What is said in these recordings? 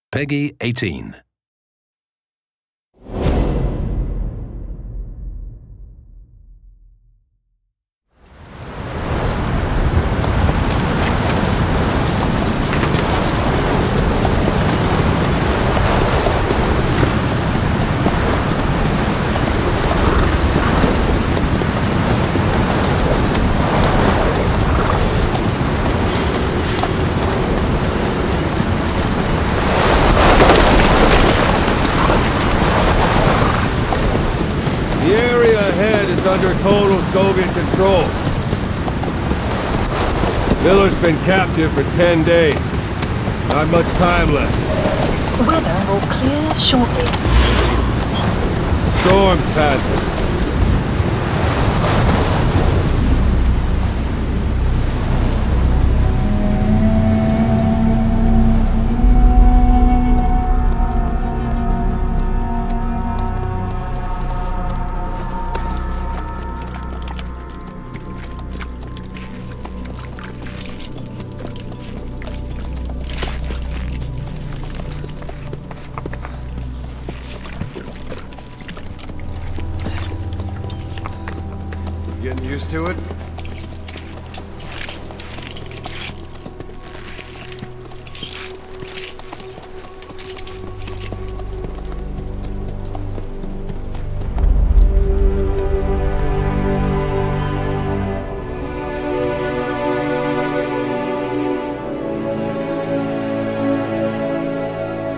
Peggy 18. The area ahead is under total Soviet control. Miller's been captive for 10 days. Not much time left. Weather will clear shortly. Storm's passing. Getting used to it?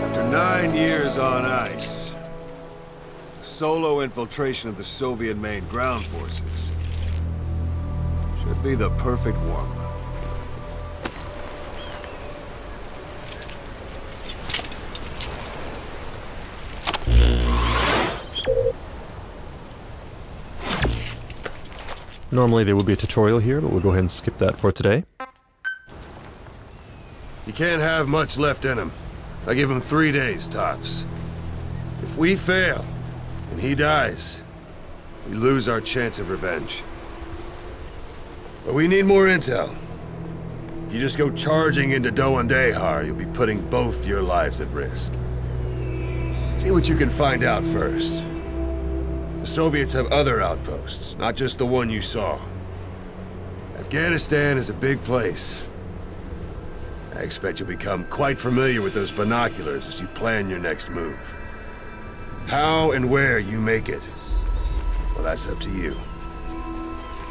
After 9 years on ice, solo infiltration of the Soviet main ground forces should be the perfect warm-up. Normally there would be a tutorial here, but we'll go ahead and skip that for today. You can't have much left in him. I give him 3 days, tops. If we fail, and he dies, we lose our chance of revenge. But we need more intel. If you just go charging into Dehar, you'll be putting both your lives at risk. See what you can find out first. The Soviets have other outposts, not just the one you saw. Afghanistan is a big place. I expect you'll become quite familiar with those binoculars as you plan your next move. How and where you make it, well, that's up to you.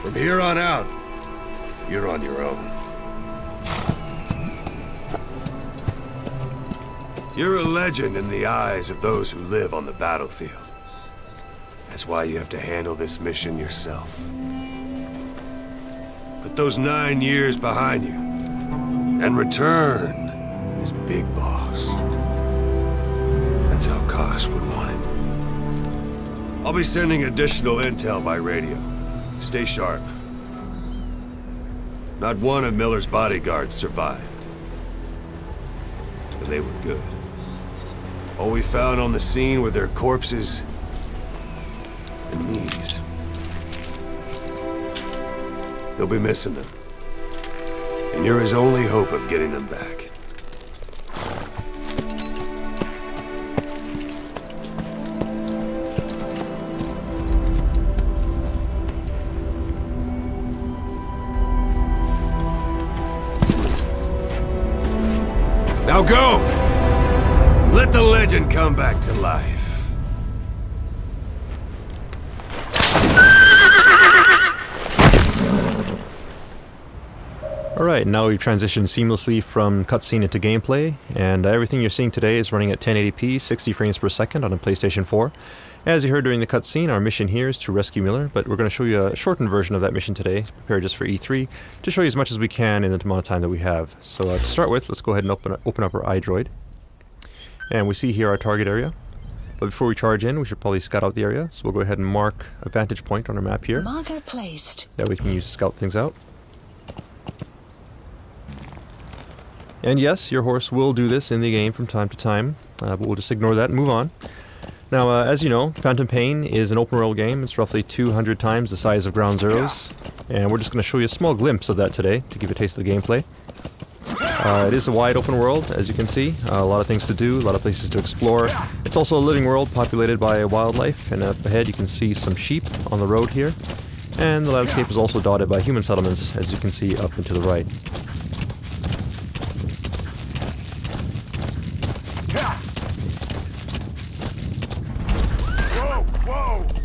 From here on out, you're on your own. You're a legend in the eyes of those who live on the battlefield. That's why you have to handle this mission yourself. Put those 9 years behind you, and return as Big Boss. That's how Koss would want it. I'll be sending additional intel by radio. Stay sharp. Not one of Miller's bodyguards survived. And they were good. All we found on the scene were their corpses and knees. He'll be missing them. And you're his only hope of getting them back. Now go! Let the legend come back to life. Alright, now we've transitioned seamlessly from cutscene into gameplay, and everything you're seeing today is running at 1080p, 60 frames per second on a PlayStation 4. As you heard during the cutscene, our mission here is to rescue Miller, but we're going to show you a shortened version of that mission today, prepared just for E3, to show you as much as we can in the amount of time that we have. So to start with, let's go ahead and open up our iDroid. And we see here our target area. But before we charge in, we should probably scout out the area, so we'll go ahead and mark a vantage point on our map here. Marker placed. That we can use to scout things out. And yes, your horse will do this in the game from time to time, but we'll just ignore that and move on. Now, as you know, Phantom Pain is an open world game. It's roughly 200 times the size of Ground Zeroes, and we're just going to show you a small glimpse of that today to give you a taste of the gameplay. It is a wide open world, as you can see. A lot of things to do, a lot of places to explore. It's also a living world populated by wildlife, and up ahead you can see some sheep on the road here. And the landscape is also dotted by human settlements, as you can see up and to the right.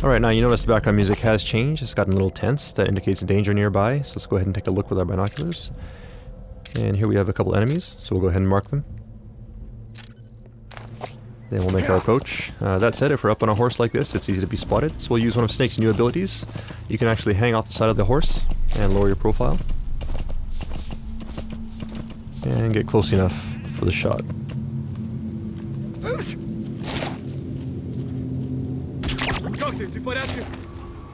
Alright, now you notice the background music has changed. It's gotten a little tense. That indicates danger nearby, so let's go ahead and take a look with our binoculars. And here we have a couple enemies, so we'll go ahead and mark them. Then we'll make our approach. That said, if we're up on a horse like this, it's easy to be spotted, so we'll use one of Snake's new abilities. You can actually hang off the side of the horse and lower your profile. And get close enough for the shot.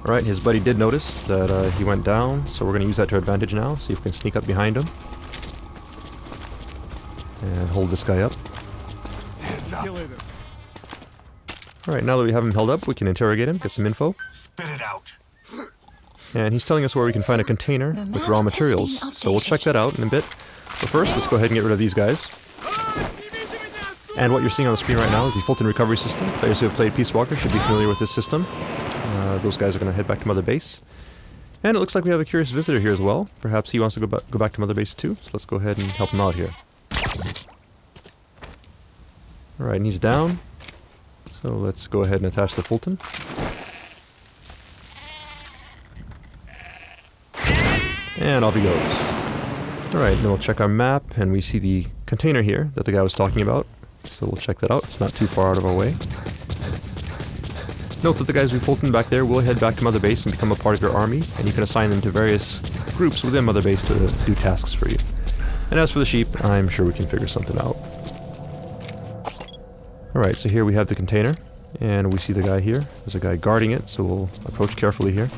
Alright, his buddy did notice that he went down, so we're going to use that to our advantage now. See if we can sneak up behind him. And hold this guy up. Alright, now that we have him held up, we can interrogate him, get some info. Spit it out. And he's telling us where we can find a container with raw materials, so we'll check that out in a bit. But first, let's go ahead and get rid of these guys. And what you're seeing on the screen right now is the Fulton recovery system. Players who have played Peace Walker should be familiar with this system. Those guys are going to head back to Mother Base. And it looks like we have a curious visitor here as well. Perhaps he wants to go back to Mother Base too, so let's go ahead and help him out here. Alright, and he's down. So let's go ahead and attach the Fulton. And off he goes. Alright, then we'll check our map, and we see the container here that the guy was talking about. So we'll check that out. It's not too far out of our way. Note that the guys we Fulton back there will head back to Mother Base and become a part of your army, and you can assign them to various groups within Mother Base to do tasks for you. And as for the sheep, I'm sure we can figure something out. Alright, so here we have the container, and we see the guy here. There's a guy guarding it, so we'll approach carefully here.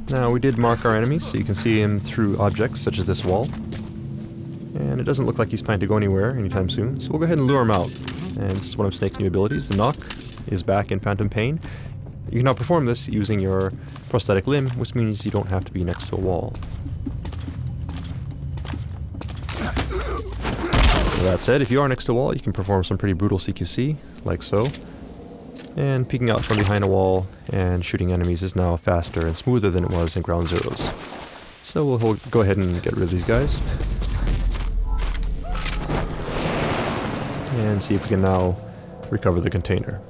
Now, we did mark our enemies, so you can see him through objects such as this wall. And it doesn't look like he's planning to go anywhere anytime soon, so we'll go ahead and lure him out. And this is one of Snake's new abilities. The knock is back in Phantom Pain. You can now perform this using your prosthetic limb, which means you don't have to be next to a wall. With that said, if you are next to a wall, you can perform some pretty brutal CQC, like so. And peeking out from behind a wall and shooting enemies is now faster and smoother than it was in Ground Zeroes. So we'll go ahead and get rid of these guys. And see if we can now recover the container.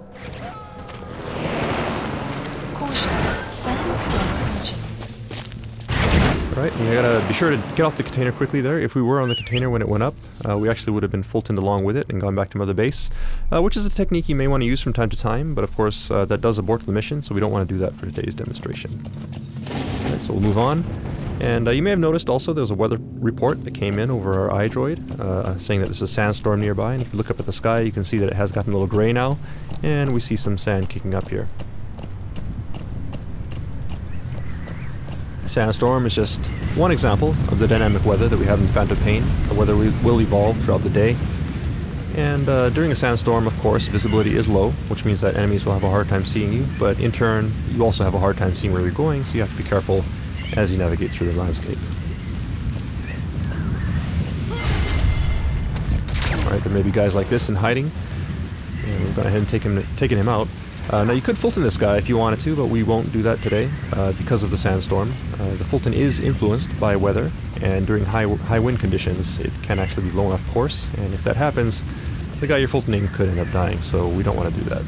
Alright, we gotta be sure to get off the container quickly there. If we were on the container when it went up, we actually would have been Fultoned along with it and gone back to Mother Base, which is a technique you may want to use from time to time, but of course that does abort the mission, so we don't want to do that for today's demonstration. Alright, so we'll move on. And you may have noticed also there was a weather report that came in over our iDroid, saying that there's a sandstorm nearby, and if you look up at the sky you can see that it has gotten a little gray now, and we see some sand kicking up here. Sandstorm is just one example of the dynamic weather that we have in Phantom Pain. The weather will evolve throughout the day. And during a sandstorm, of course, visibility is low, which means that enemies will have a hard time seeing you, but in turn, you also have a hard time seeing where you're going, so you have to be careful as you navigate through the landscape. Alright, there may be guys like this in hiding, and we've gone ahead and taken him out. Now you could Fulton this guy if you wanted to, but we won't do that today because of the sandstorm. The Fulton is influenced by weather, and during high wind conditions it can actually be blown off course, and if that happens, the guy you're Fultoning could end up dying, so we don't want to do that.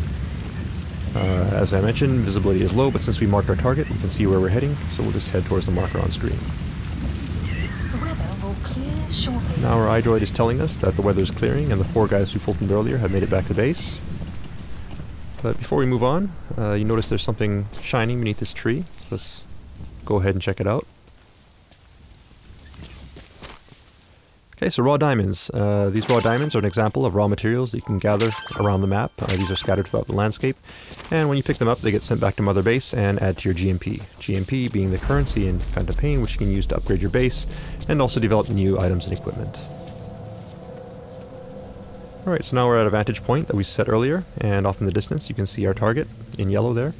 As I mentioned, visibility is low, but since we marked our target, we can see where we're heading, so we'll just head towards the marker on screen. The weather will clear shortly. Now our iDroid is telling us that the weather is clearing, and the 4 guys we Fultoned earlier have made it back to base. But before we move on, you notice there's something shining beneath this tree. So let's go ahead and check it out. Okay, so raw diamonds. These raw diamonds are an example of raw materials that you can gather around the map. These are scattered throughout the landscape. And when you pick them up, they get sent back to Mother Base and add to your GMP. GMP being the currency in Phantom Pain, which you can use to upgrade your base and also develop new items and equipment. Alright, so now we're at a vantage point that we set earlier, and off in the distance you can see our target in yellow there.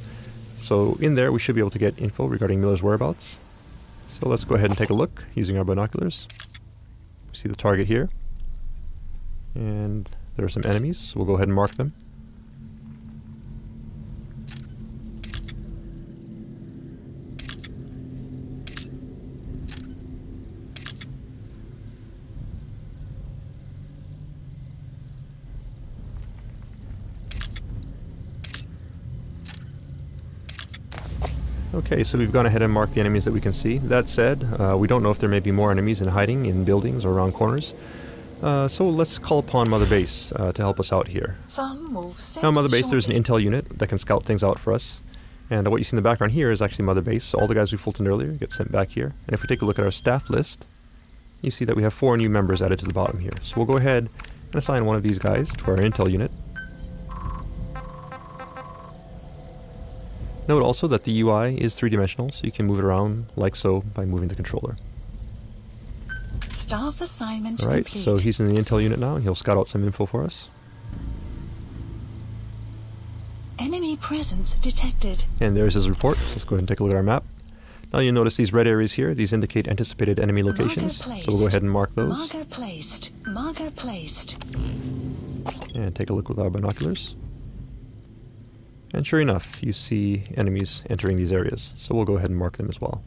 So in there we should be able to get info regarding Miller's whereabouts. So let's go ahead and take a look using our binoculars. We see the target here, and there are some enemies, so we'll go ahead and mark them. Okay, so we've gone ahead and marked the enemies that we can see. That said, we don't know if there may be more enemies in hiding in buildings or around corners. So let's call upon Mother Base to help us out here. Now Mother Base, there's an intel unit that can scout things out for us. And what you see in the background here is actually Mother Base. So all the guys we fultoned earlier get sent back here. And if we take a look at our staff list, you see that we have 4 new members added to the bottom here. So we'll go ahead and assign one of these guys to our intel unit. Note also that the UI is 3-dimensional, so you can move it around like so by moving the controller. Staff assignment Alright, complete. so he's in the intel unit now, and he'll scout out some info for us. Enemy presence detected. And there's his report. Let's go ahead and take a look at our map. Now you'll notice these red areas here. These indicate anticipated enemy locations. So we'll go ahead and mark those. Marker placed. Marker placed. And take a look with our binoculars. And sure enough, you see enemies entering these areas. So we'll go ahead and mark them as well.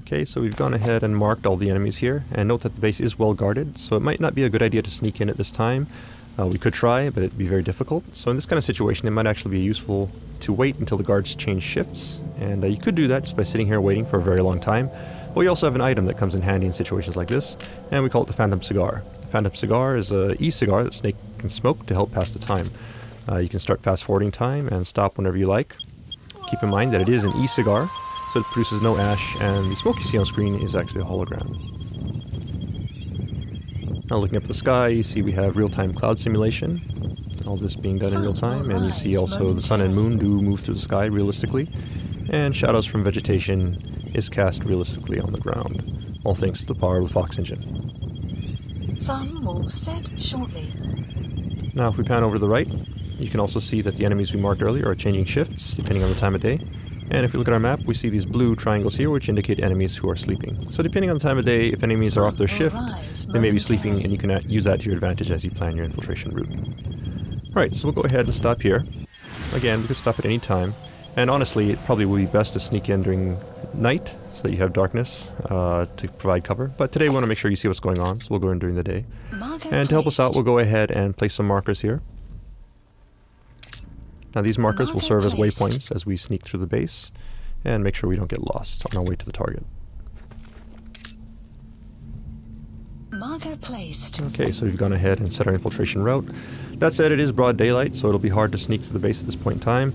Okay, so we've gone ahead and marked all the enemies here, and note that the base is well guarded, so it might not be a good idea to sneak in at this time. We could try, but it'd be very difficult. So in this kind of situation, it might actually be useful to wait until the guards change shifts, and you could do that just by sitting here waiting for a very long time. But we also have an item that comes in handy in situations like this, and we call it the Phantom Cigar. The Phantom Cigar is an e-cigar that Snake can smoke to help pass the time. You can start fast-forwarding time and stop whenever you like. Keep in mind that it is an e-cigar, so it produces no ash, and the smoke you see on screen is actually a hologram. Now looking up at the sky, you see we have real-time cloud simulation. All this being done in real time, and you see also the sun and moon do move through the sky realistically, and shadows from vegetation is cast realistically on the ground, all thanks to the power of the Fox engine. Sun will set shortly. Now if we pan over to the right, you can also see that the enemies we marked earlier are changing shifts depending on the time of day. And if we look at our map, we see these blue triangles here which indicate enemies who are sleeping. So depending on the time of day, if enemies are off their shift, they may be sleeping, and you can use that to your advantage as you plan your infiltration route. Alright, so we'll go ahead and stop here. Again, we could stop at any time. And honestly, it probably would be best to sneak in during night so that you have darkness to provide cover. But today we want to make sure you see what's going on, so we'll go in during the day. And to help us out, we'll go ahead and place some markers here. Now these markers will serve as waypoints as we sneak through the base and make sure we don't get lost on our way to the target. Marker placed. Okay, so we've gone ahead and set our infiltration route. That said, it is broad daylight, so it'll be hard to sneak through the base at this point in time.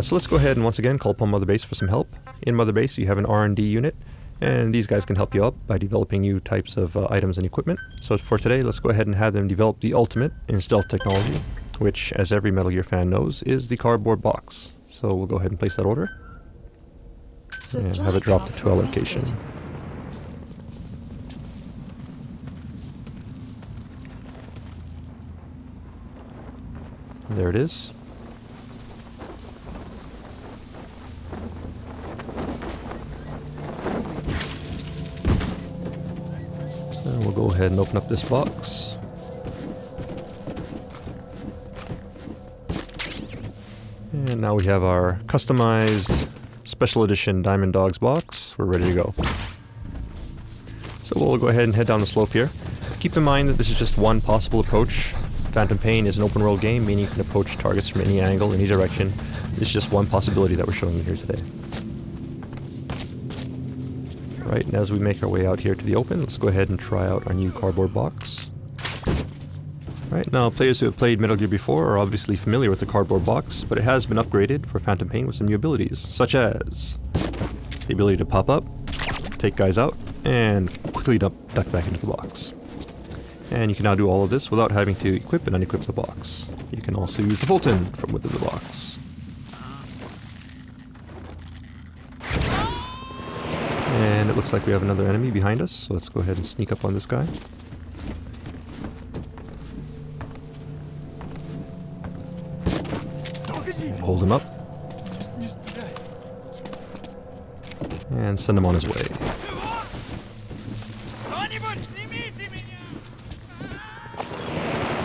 So let's go ahead and once again call upon Mother Base for some help. In Mother Base you have an R&D unit, and these guys can help you out by developing new types of items and equipment. So for today, let's go ahead and have them develop the ultimate in stealth technology, which, as every Metal Gear fan knows, is the cardboard box. So we'll go ahead and place that order, and have it dropped to our location. And there it is. So we'll go ahead and open up this box. And now we have our customized special edition Diamond Dogs box. We're ready to go. So we'll go ahead and head down the slope here. Keep in mind that this is just one possible approach. Phantom Pain is an open world game, meaning you can approach targets from any angle, any direction. It's just one possibility that we're showing you here today. Right, and as we make our way out here to the open, let's go ahead and try out our new cardboard box. Right, now players who have played Metal Gear before are obviously familiar with the cardboard box, but it has been upgraded for Phantom Pain with some new abilities, such as the ability to pop up, take guys out, and quickly duck back into the box. And you can now do all of this without having to equip and unequip the box. You can also use the Fulton from within the box. And it looks like we have another enemy behind us, so let's go ahead and sneak up on this guy. And hold him up. And send him on his way.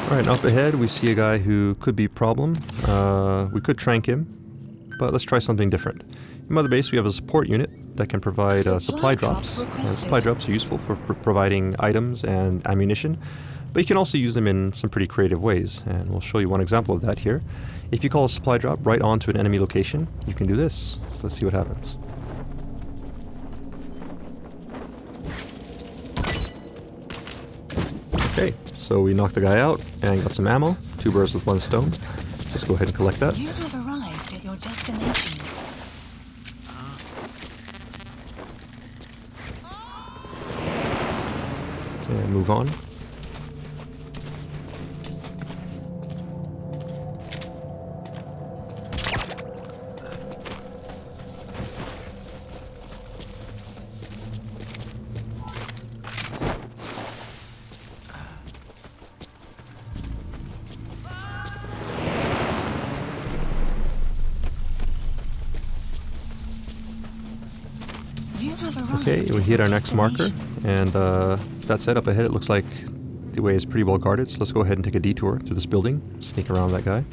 Alright, up ahead we see a guy who could be a problem. We could trank him, but let's try something different. In Mother Base we have a support unit that can provide supply drops. Supply drops are useful for providing items and ammunition, but you can also use them in some pretty creative ways, and we'll show you one example of that here. If you call a supply drop right onto an enemy location, you can do this. So let's see what happens. Okay, so we knocked the guy out and got some ammo. 2 birds with 1 stone. Just go ahead and collect that. You have arrived at your destination. And move on. Okay, we hit our next marker, and that's it. Up ahead it looks like the way is pretty well guarded, so let's go ahead and take a detour through this building, sneak around that guy.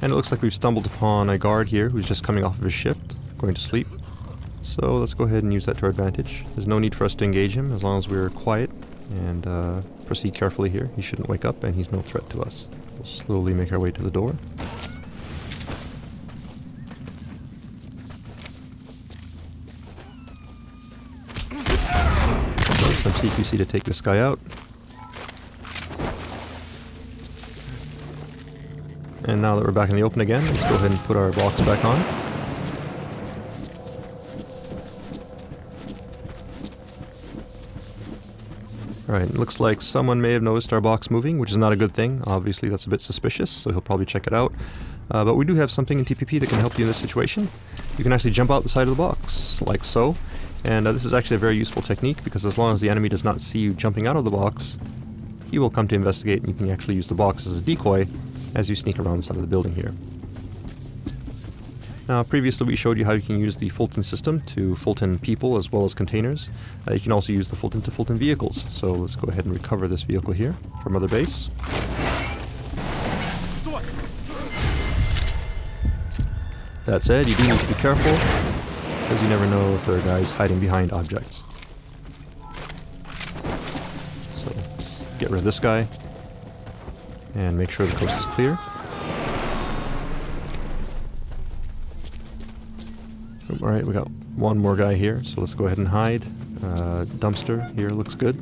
And it looks like we've stumbled upon a guard here who's just coming off of his shift, going to sleep. So let's go ahead and use that to our advantage. There's no need for us to engage him as long as we're quiet and proceed carefully here. He shouldn't wake up and he's no threat to us. We'll slowly make our way to the door. Some CQC to take this guy out. And now that we're back in the open again, let's go ahead and put our box back on. Alright, it looks like someone may have noticed our box moving, which is not a good thing. Obviously that's a bit suspicious, so he'll probably check it out. But we do have something in TPP that can help you in this situation. You can actually jump out the side of the box, like so. And this is actually a very useful technique, because as long as the enemy does not see you jumping out of the box, he will come to investigate, and you can actually use the box as a decoy as you sneak around the side of the building here. Now, previously we showed you how you can use the Fulton system to Fulton people as well as containers. You can also use the Fulton to Fulton vehicles. So let's go ahead and recover this vehicle here from Mother Base. That said, you do need to be careful, because you never know if there are guys hiding behind objects. So, just get rid of this guy, and make sure the coast is clear. Alright, we got one more guy here, so let's go ahead and hide. Dumpster here looks good.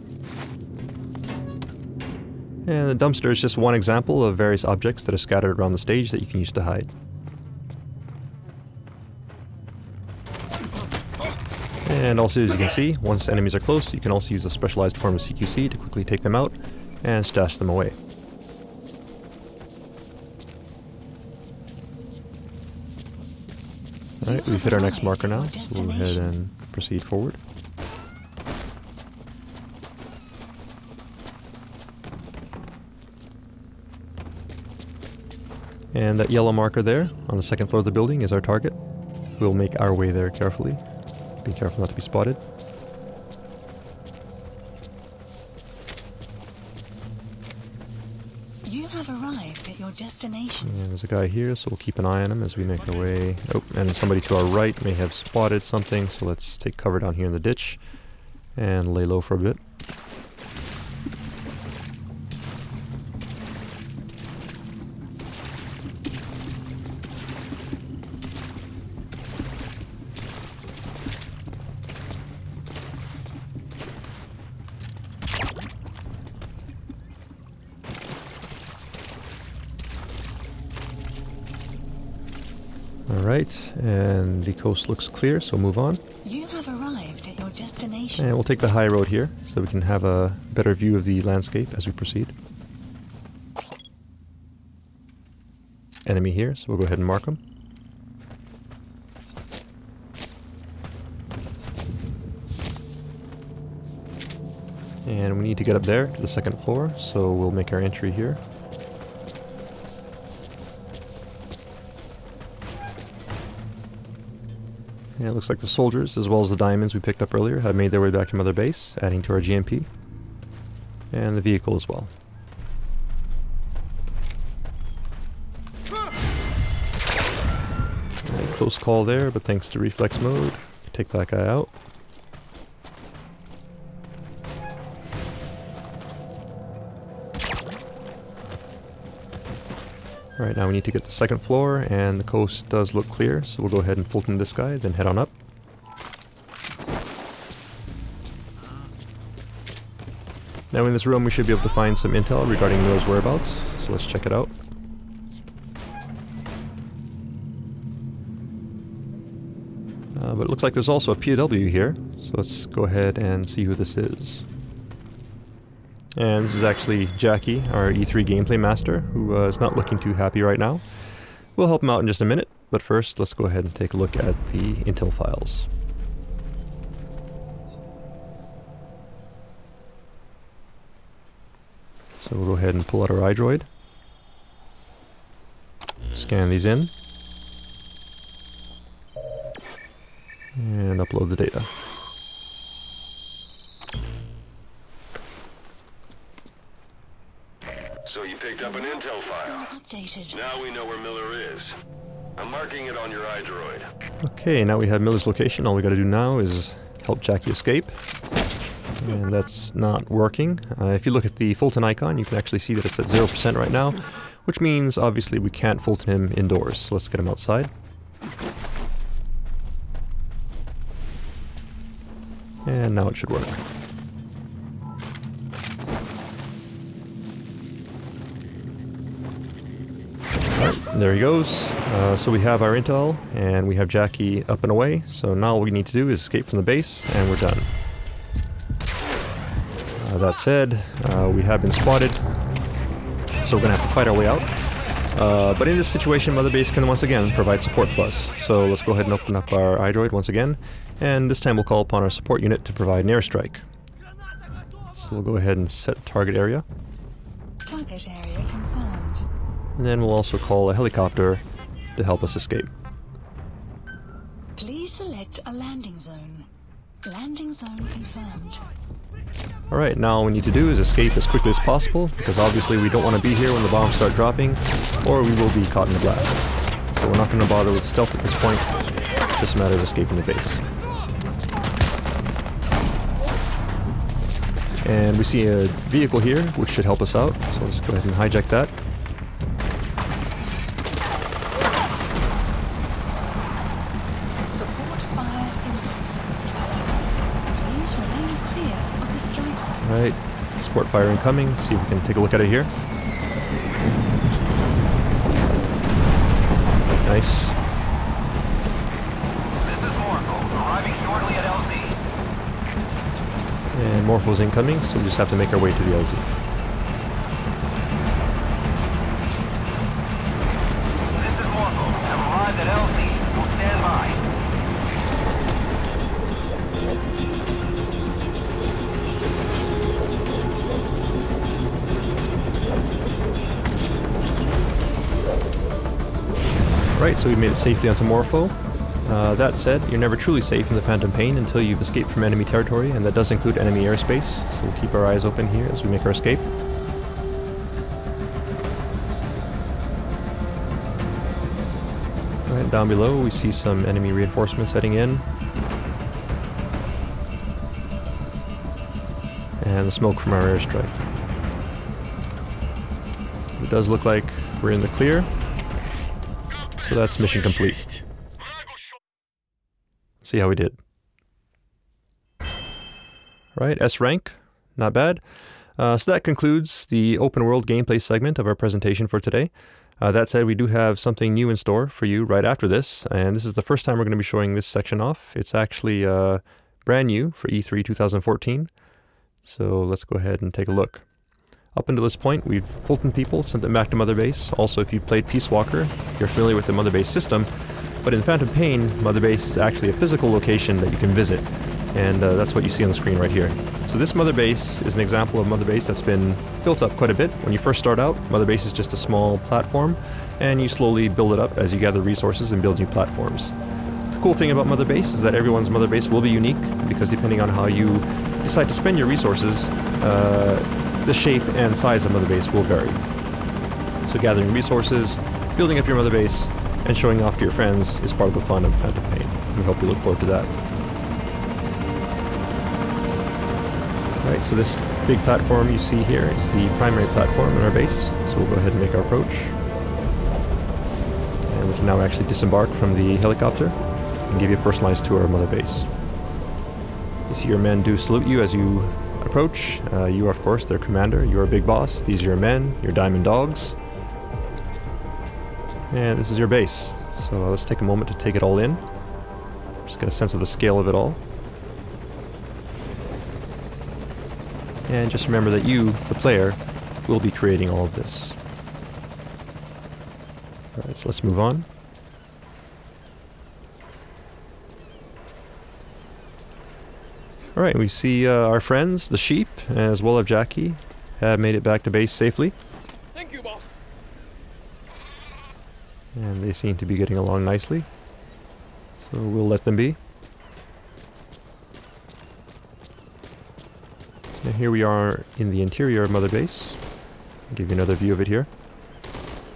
And the dumpster is just one example of various objects that are scattered around the stage that you can use to hide. And also, as you can see, once enemies are close, you can also use a specialized form of CQC to quickly take them out and stash them away. Alright, we've hit our next marker now, so we'll go ahead and proceed forward. And that yellow marker there, on the second floor of the building, is our target. We'll make our way there carefully. Be careful not to be spotted. You have arrived at your destination. And there's a guy here, so we'll keep an eye on him as we make our way. Oh, and somebody to our right may have spotted something, so let's take cover down here in the ditch and lay low for a bit. Alright, and the coast looks clear, so move on. You have arrived at your destination. information. And we'll take the high road here so we can have a better view of the landscape as we proceed. Enemy here, so we'll go ahead and mark them. And we need to get up there to the second floor, so we'll make our entry here. And it looks like the soldiers, as well as the diamonds we picked up earlier, have made their way back to Mother Base, adding to our GMP. And the vehicle as well. Right, close call there, but thanks to reflex mode, take that guy out. Alright, now we need to get to the second floor, and the coast does look clear, so we'll go ahead and Fulton this guy, then head on up. Now in this room we should be able to find some intel regarding Miller's whereabouts, so let's check it out. But it looks like there's also a POW here, so let's go ahead and see who this is. And this is actually Jackie, our E3 gameplay master, who is not looking too happy right now. We'll help him out in just a minute, but first let's go ahead and take a look at the intel files. So we'll go ahead and pull out our iDroid, scan these in, and upload the data. So you picked up an intel file. Updated. Now we know where Miller is. I'm marking it on your iDroid. Okay, now we have Miller's location. All we gotta do now is help Jackie escape. And that's not working. If you look at the Fulton icon, you can actually see that it's at 0% right now, which means obviously we can't Fulton him indoors. So let's get him outside. And now it should work. There he goes. So we have our intel, and we have Jackie up and away. So now all we need to do is escape from the base, and we're done. That said, we have been spotted, so we're going to have to fight our way out. But in this situation, Mother Base can once again provide support for us. So let's go ahead and open up our iDroid once again, and this time we'll call upon our support unit to provide an airstrike. So we'll go ahead and set target area. Target area confirmed. And then we'll also call a helicopter to help us escape. Please select a landing zone. Landing zone confirmed. Alright, now all we need to do is escape as quickly as possible, because obviously we don't want to be here when the bombs start dropping, or we will be caught in a blast. So we're not going to bother with stealth at this point, it's just a matter of escaping the base. And we see a vehicle here, which should help us out, so let's go ahead and hijack that. Support fire incoming. Please remain clear of the strike zone. Alright, support fire incoming, see if we can take a look at it here. Nice. This is Morpho, arriving shortly at LZ. And Morpho's incoming, so we just have to make our way to the LZ. This is Morpho, have arrived at LZ. We'll stand by. Right, so we made it safely onto Morpho. That said, you're never truly safe in the Phantom Pain until you've escaped from enemy territory, and that does include enemy airspace, so we'll keep our eyes open here as we make our escape. Right, down below we see some enemy reinforcements heading in. And the smoke from our airstrike. It does look like we're in the clear. So that's mission complete. See how we did. Right, S rank, not bad. So that concludes the open world gameplay segment of our presentation for today. That said, we do have something new in store for you right after this, and this is the first time we're going to be showing this section off. It's actually brand new for E3 2014. So let's go ahead and take a look. Up until this point, we've Fulton people, sent them back to Mother Base. Also, if you've played Peace Walker, you're familiar with the Mother Base system. But in Phantom Pain, Mother Base is actually a physical location that you can visit. And that's what you see on the screen right here. So this Mother Base is an example of Mother Base that's been built up quite a bit. When you first start out, Mother Base is just a small platform, and you slowly build it up as you gather resources and build new platforms. The cool thing about Mother Base is that everyone's Mother Base will be unique, because depending on how you decide to spend your resources, the shape and size of Mother Base will vary. So gathering resources, building up your Mother Base, and showing off to your friends is part of the fun of Phantom Pain. We hope you look forward to that. Alright, so this big platform you see here is the primary platform in our base, so we'll go ahead and make our approach. And we can now actually disembark from the helicopter and give you a personalized tour of Mother Base. You see your men do salute you as you approach. You are, of course, their commander. You are Big Boss. These are your men, your diamond dogs. And this is your base. So let's take a moment to take it all in. Just get a sense of the scale of it all. And just remember that you, the player, will be creating all of this. Alright, so let's move on. Alright, we see our friends, the sheep, as well as Jackie, have made it back to base safely. Thank you, boss. And they seem to be getting along nicely. So we'll let them be. And here we are in the interior of Mother Base. I'll give you another view of it here.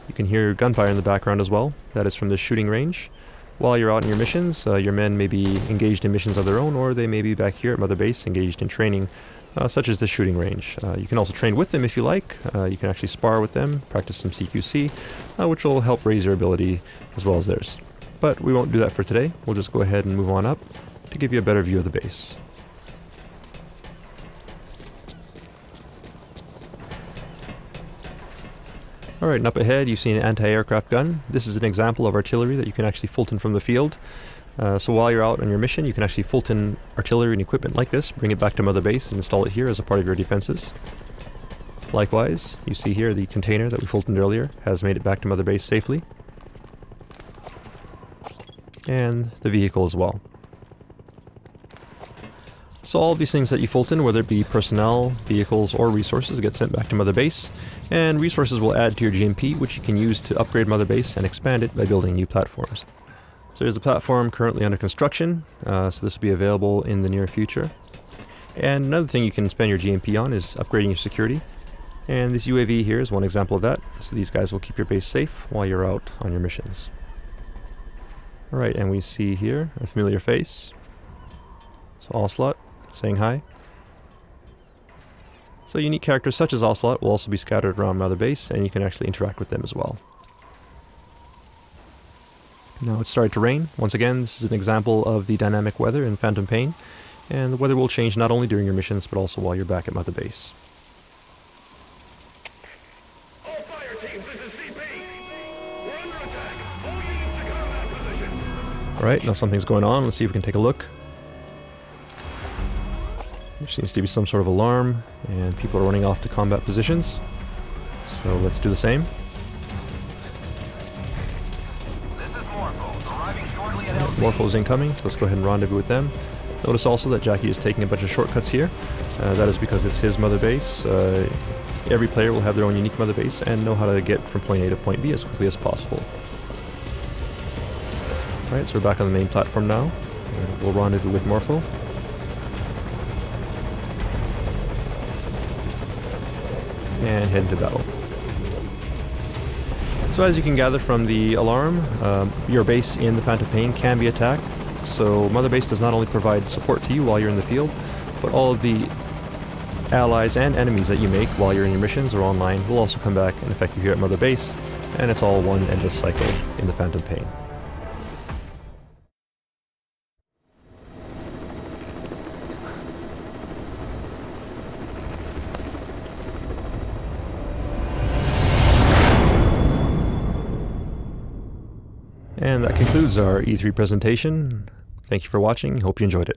You can hear gunfire in the background as well. That is from the shooting range. While you're out in your missions, your men may be engaged in missions of their own, or they may be back here at Mother Base engaged in training, such as the shooting range. You can also train with them if you like. You can actually spar with them, practice some CQC, which will help raise your ability as well as theirs. But we won't do that for today. We'll just go ahead and move on up to give you a better view of the base. Alright, and up ahead you see an anti-aircraft gun. This is an example of artillery that you can actually Fulton from the field. So while you're out on your mission, you can actually Fulton artillery and equipment like this, bring it back to Mother Base and install it here as a part of your defenses. Likewise, you see here the container that we Fultoned earlier has made it back to Mother Base safely. And the vehicle as well. So all of these things that you Fulton, whether it be personnel, vehicles, or resources, get sent back to Mother Base, and resources will add to your GMP, which you can use to upgrade Mother Base and expand it by building new platforms. So there's a platform currently under construction, so this will be available in the near future. And another thing you can spend your GMP on is upgrading your security. And this UAV here is one example of that, so these guys will keep your base safe while you're out on your missions. Alright, and we see here a familiar face. So Ocelot, saying hi. So unique characters such as Ocelot will also be scattered around Mother Base, and you can actually interact with them as well. Now it's started to rain. Once again, this is an example of the dynamic weather in Phantom Pain, and the weather will change not only during your missions, but also while you're back at Mother Base. All fire teams, this is CP. We're under attack. All units to combat position. Alright, now something's going on. Let's see if we can take a look. There seems to be some sort of alarm, and people are running off to combat positions. So let's do the same. This is Morpho, arriving shortly at LZ. Morpho's incoming, so let's go ahead and rendezvous with them. Notice also that Jackie is taking a bunch of shortcuts here. That is because it's his Mother Base. Every player will have their own unique Mother Base and know how to get from point A to point B as quickly as possible. Alright, so we're back on the main platform now. We'll rendezvous with Morpho. And head into battle. So as you can gather from the alarm, your base in the Phantom Pain can be attacked. So Mother Base does not only provide support to you while you're in the field, but all of the allies and enemies that you make while you're in your missions or online will also come back and affect you here at Mother Base, and it's all one endless cycle in the Phantom Pain. And that concludes our E3 presentation. Thank you for watching. Hope you enjoyed it.